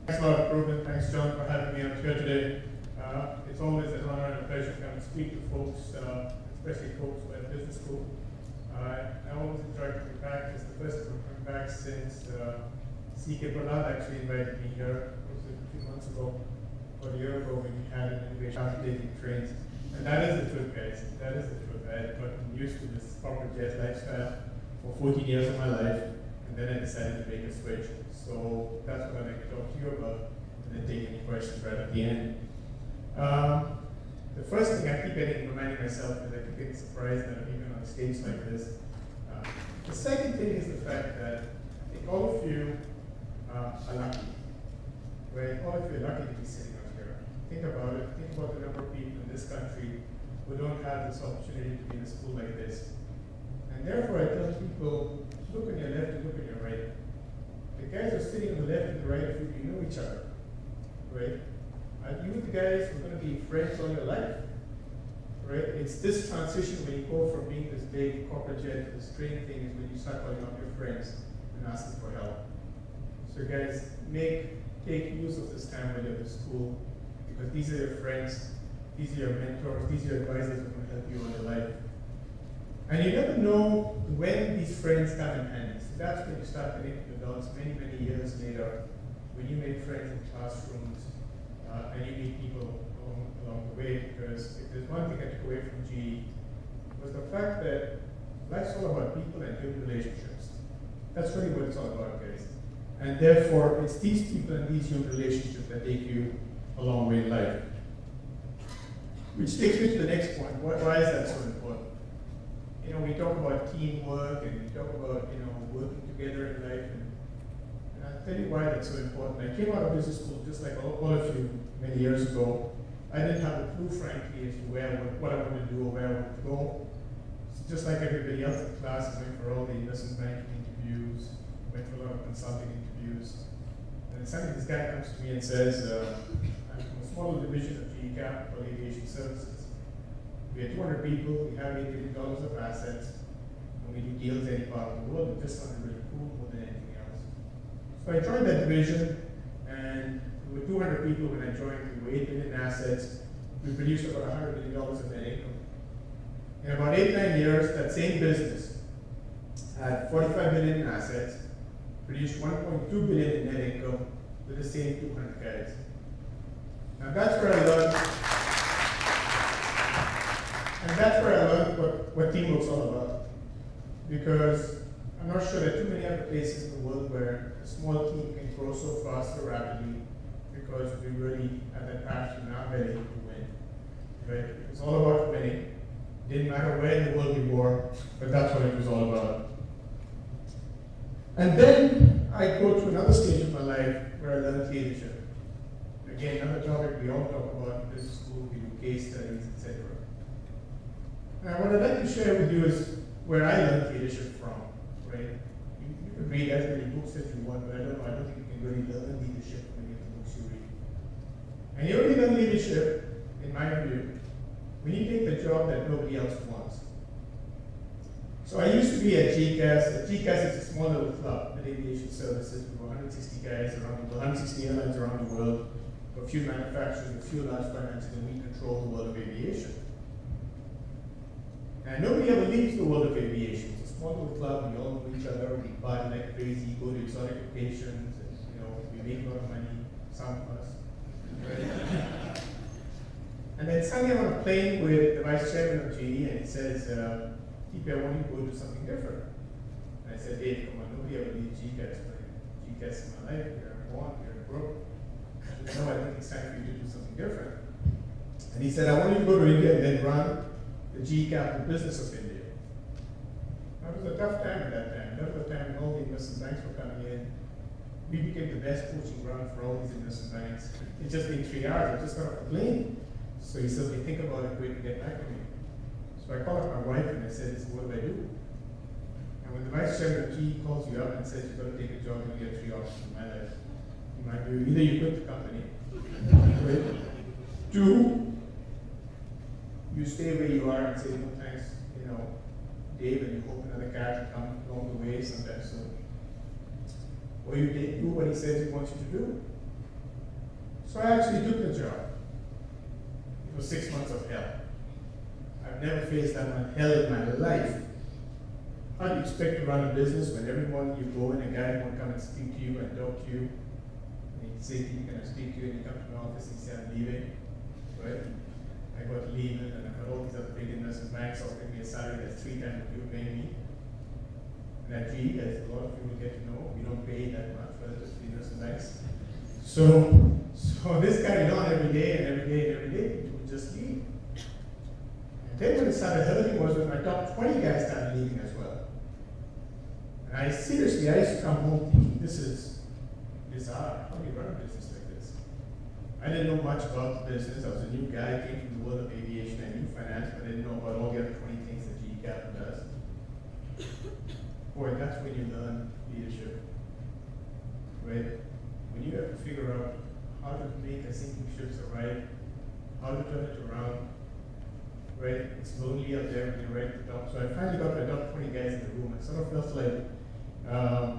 Thanks a lot, Ruben. Thanks, John, for having me out here today. It's always an honor and a pleasure to come and speak to folks, especially folks who are at business school. I always enjoy coming back. It's the first time I've come back since Chopra actually invited me here. It was a few months ago, or a year ago, when we had an innovation taking trains. And that is the truth, guys. That is the truth. I had gotten used to this corporate jet lifestyle for 14 years of my life, and then I decided to make a switch. So that's what I'd like to talk to you about, and then take any questions right at the end. The first thing I keep reminding myself is I keep getting surprised that I'm even on a stage like this. The second thing is the fact that I think all of you are lucky. Right? All of you are lucky to be sitting out here. Think about it. Think about the number of people in this country who don't have this opportunity to be in a school like this. And therefore, I tell people, look on your left and look on your right. The guys who are sitting on the left and the right of you, you know each other, right? Are you the guys who are going to be friends all your life, right? It's this transition when you go from being this big corporate jet to this train thing is when you start calling up your friends and asking for help. So guys, take use of this time when you're at school, because these are your friends, these are your mentors, these are your advisors who are going to help you on your life. And you never know when these friends come in handy. So that's when you start connecting with adults many, many years later, when you make friends in classrooms, and you meet people along the way. Because if there's one thing I took away from GE, was the fact that life's all about people and human relationships. That's really what it's all about, guys. And therefore, it's these people and these human relationships that take you a long way in life. Which takes me to the next point. Why is that so important? You know, we talk about teamwork and we talk about, working together in life. And I'll tell you why that's so important. I came out of business school just like all of you many years ago. I didn't have a clue, frankly, as to what I wanted to do or where I wanted to go. So just like everybody else in class, I went for all the investment banking interviews, went for a lot of consulting interviews. And then suddenly this guy comes to me and says, I'm from a small division of GE Capital Aviation Services. We have 200 people, we have $8 billion of assets, and we do deals any part of the world. It just sounded really cool more than anything else. So I joined that division, and we were 200 people when I joined. We were 8 billion assets. We produced about $100 billion of net income. In about 8-9 years, that same business had 45 billion in assets, produced 1.2 billion in net income with the same 200 guys. Now that's where I learned, what teamwork's all about. Because I'm not sure there are too many other places in the world where a small team can grow so fast, so rapidly, because we really have that passion in our belly to win. Right? It was all about winning. Didn't matter where in the world we were, but that's what it was all about. And then I go to another stage of my life where I learned leadership. Again, another topic we all talk about in business school, we do case studies, etc. Now, what I'd like to share with you is where I learned leadership from. Right? You could read as many books as you want, but I don't think you can really learn leadership from any of the books you read. And you only learn leadership, in my view, when you take the job that nobody else wants. So I used to be at GCAS. GCAS is a small little club at aviation services. We were 160 guys around the world, 160 airlines around the world, a few manufacturers, a few large financiers, and we control the world of aviation. And nobody ever leaves the world of aviation. It's a small little club. We all know each other. We party like crazy, go to exotic locations, and we make a lot of money. Some of us. Right? And then suddenly I'm on a plane with the vice chairman of GE, and he says, TP, I want you to go do something different. And I said, Dave, come on, nobody ever leaves GCAS. GCAS is my life. Here I'm born, here I'm broke. I said, no, I think it's time for you to do something different. And he said, I want you to go to India and then run the GE Capital business of India. That was a tough time at that time. That was the time when all the investment banks were coming in. We became the best coaching ground for all these investment banks. It just been 3 hours. I just got off the plane. So he said, think about it, wait to get back to me. So I called up my wife and I said, what do I do? And when the vice chairman of GE calls you up and says you've got to take a job, you get 3 options in my life. You might do either you quit the company, right? 2, you stay where you are and say, no thanks, Dave, and you hope another cat will come along the way sometime soon. Or you do what he says he wants you to do. So I actually took the job. It was 6 months of hell. I've never faced that much hell in my life. How do you expect to run a business when every morning you go and a guy won't come and speak to you and talk to you? And he say he can speak to you and you come to my office and say, I'm leaving, right? I got Lehman and I got all these other big investment banks offering me a salary that's 3 times what you're paying me. And at GE, as a lot of people get to know, we don't pay that much relative to the investment banks. So this carried on every day and every day and every day. People would just leave. And then when it started hurting was when my top 20 guys started leaving as well. And I used to come home thinking, this is bizarre. How do you run a business like this? I didn't know much about the business. I was a new guy, came from the world of aviation. I knew finance, but I didn't know about all the other 20 things that GE Capital does. Boy, that's when you learn leadership, right? When you have to figure out how to make a sinking ship survive, how to turn it around, right? It's lonely out there when you're right at the top. So I finally got my top 20 guys in the room. I sort of felt like, I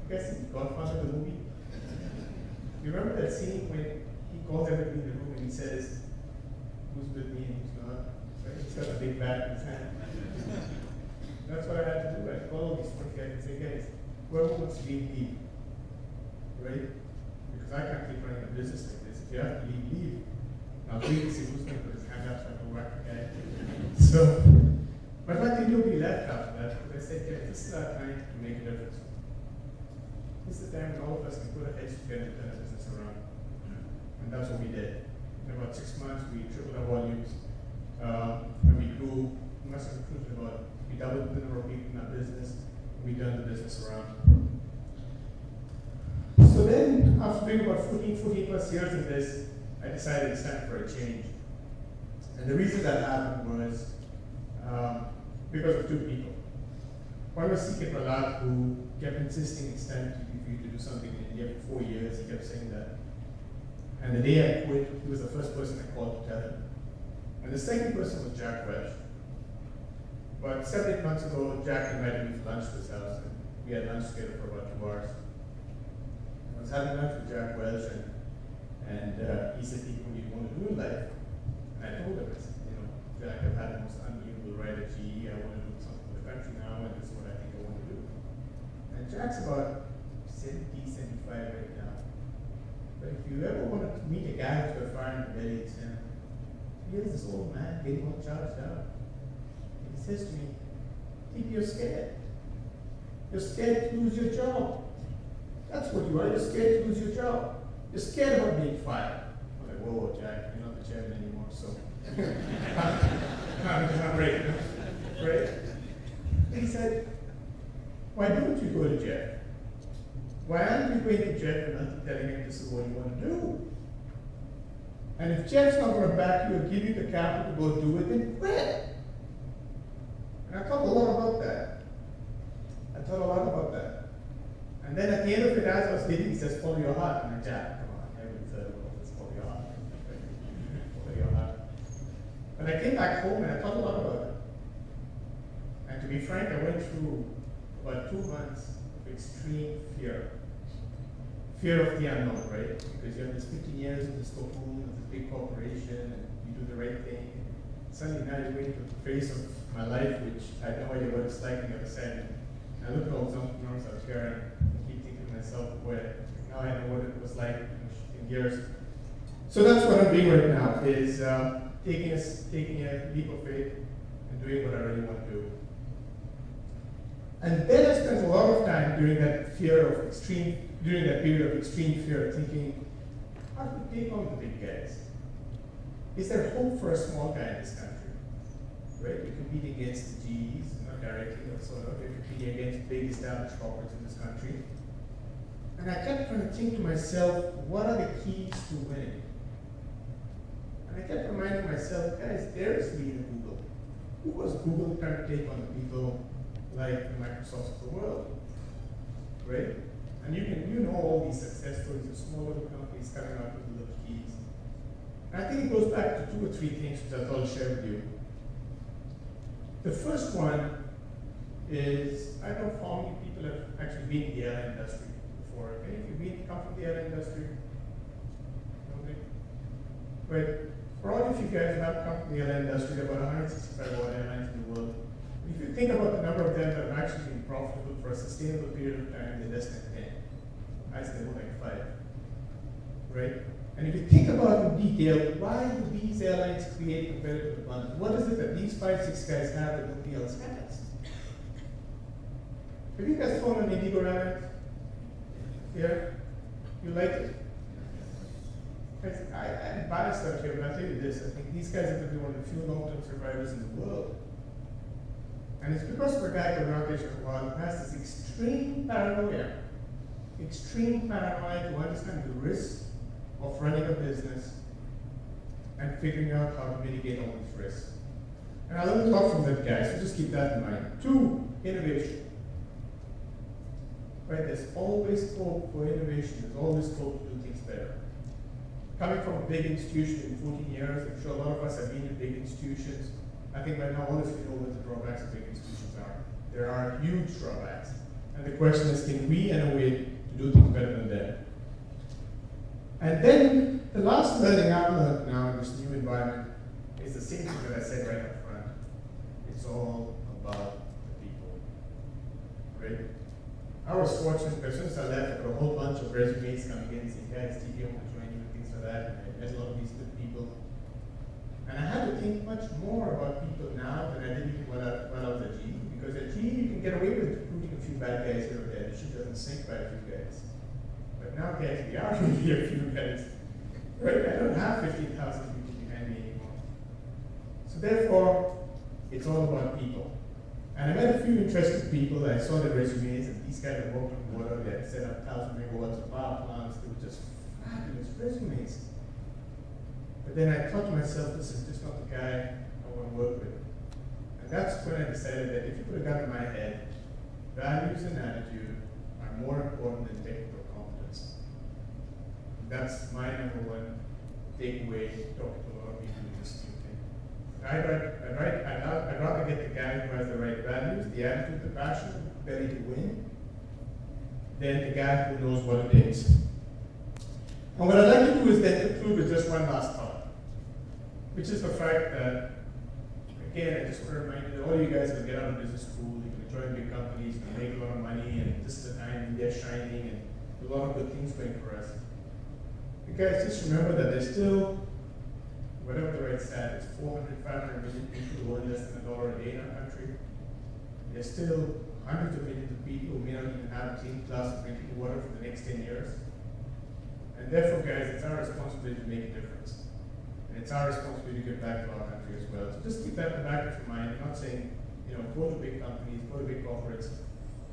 guess it's Godfather, the movie. You remember that scene when he calls everybody in the room and he says, who's with me and who's not? Right? He's got a big bat in his hand. That's what I had to do. I called all these 20 guys and say, guys, whoever wants to leave. Right? Because I can't keep running a business like this. If you have to leave. Now, please see who's going to put his hand up so I can whack the guy. So, but nothing nobody left after that because I said, guys, this is our time to make a difference. This is the time when all of us can put our heads together and turn our business around. And that's what we did. In about 6 months, we tripled our volumes. And we grew, we must have recruited about, we doubled the number of people in our business. We turned the business around. So then, after doing about 14 plus years of this, I decided it's time for a change. And the reason that happened was because of 2 people. One was CK Prahlad, who kept insisting it's time for you to do something in India for 4 years. He kept saying that. And the day I quit, he was the first person I called to tell him. And the second person was Jack Welch. But 7 8 months ago, Jack invited me for lunch to his house, and we had lunch together for about 2 hours. I was having lunch with Jack Welch, and he said, what do you want to do in life? And I told him, I said, Jack, I've had the most unbelievable ride at GE. I want to do something for the country now, and this is what I think I want to do. And Jack's about 70, 75 right now. But if you ever want to meet a guy who's got fire in the belly, it's him. Here's this old man getting all charged up. And he says to me, I think you're scared. You're scared to lose your job. That's what you are. You're scared to lose your job. You're scared about being fired. I'm like, whoa, Jack, you're not the chairman anymore, so. I'm right. Right? And he said, why don't you go to Jeff? Why aren't you going to Jeff and telling him this is what you want to do? And if Jeff's not going to back you or give you the capital to go do it, then quit. And I thought a lot about that. And then at the end of it, as I was leaving, he says, follow your heart. And I Jack, come on, everybody said, well, let's follow your heart. Follow your heart. But I came back home and I thought a lot about it. And to be frank, I went through about 2 months of extreme fear. Fear of the unknown, right? Because you have this 15 years of this cocoon, of this big corporation, and you do the right thing. Suddenly now you're going to the phase of my life, which I had no idea what it's like on the other side. And I look at all those entrepreneurs out here and I keep thinking to myself, boy, now I know what it was like in years. So that's what I'm doing right now, is taking a leap of faith and doing what I really want to do. And then I spent a lot of time during that period of extreme fear, thinking, how do we take on the big guys? Is there hope for a small guy in this country? Right? We compete against the GEs, not directly, but sort of. We compete against big established corporates in this country. And I kept trying to think to myself, what are the keys to winning? And I kept reminding myself, guys, there is leading Google. Who was Google trying to take on the people like the Microsofts of the world? Right? And you know all these success stories of small little companies coming out with little keys. And I think it goes back to 2 or 3 things which I thought I'll share with you. The first one is, I don't know how many people have actually been in the airline industry before. If any of you come from the airline industry, But for all of you guys who have come from the airline industry, there are about 165 world airlines in the world. If you think about the number of them that have actually been profitable for a sustainable period of time, they're less than 10. I'd say more like 5. Right? And if you think about in detail, why do these airlines create competitive advantage? What is it that these 5, 6 guys have that nobody else has? Have you guys flown an Indigo airline? Yeah? You like it? I'm biased out here, but I'll tell you this. I think these guys are going to be one of the few long-term survivors in the world. And it's because of a guy called Rakesh Agarwal who has this extreme paranoia to understand the risks of running a business and figuring out how to mitigate all these risks. And I learned a lot from that guy, so just keep that in mind. 2, innovation. Right? There's always hope for innovation. There's always hope to do things better. Coming from a big institution in 14 years, I'm sure a lot of us have been in big institutions. I think by now all of you know what the drawbacks of big institutions are. There are huge drawbacks. And the question is, can we innovate to do things better than them? And then the last learning I've learned now in this new environment is the same thing that I said right up front. It's all about the people. Right? I was fortunate because since I left, I got a whole bunch of resumes coming in saying, guys, TP, I want to join you and things like that. And I met a lot of these good people. And I had to think much more about people now than I did even when I was at GE. Because at GE, you can get away with recruiting a few bad guys here or there. The ship doesn't sink by a few guys. But now, guys, we are going to be a few guys. Right? I don't have 15,000 people behind me anymore. So therefore, it's all about people. And I met a few interesting people. I saw their resumes, and these guys had worked on water. They had set up 1,000 megawatts of power plants. They were just fabulous resumes. But then I thought to myself, this is just not the guy I want to work with. And that's when I decided that if you put a gun in my head, values and attitude are more important than technical competence. That's my number one takeaway talking to a lot of people in this new thing. I'd rather get the guy who has the right values, the attitude, the passion, ready to win, than the guy who knows what it is. And what I'd like to do is then conclude with just one last thought, which is the fact that, again, I just want to remind you that all you guys will get out of business school, you can join big companies, you can make a lot of money, and this is the time India's shining, and a lot of good things going for us. You guys just remember that there's still, whatever the right stat is, 400, 500 million people who earn less than $1 a day in our country. There's still hundreds of millions of people who may not even have a clean glass of drinking water for the next 10 years. And therefore, guys, it's our responsibility to make a difference. And it's our responsibility to give back to our country as well. So just keep that in the back of your mind. I'm not saying, go to big companies, go to big corporates,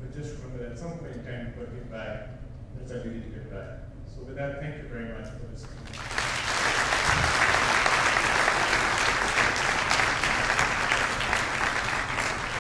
but just remember that at some point in time, you've got to give back. That's our duty to give back. So with that, thank you very much for listening.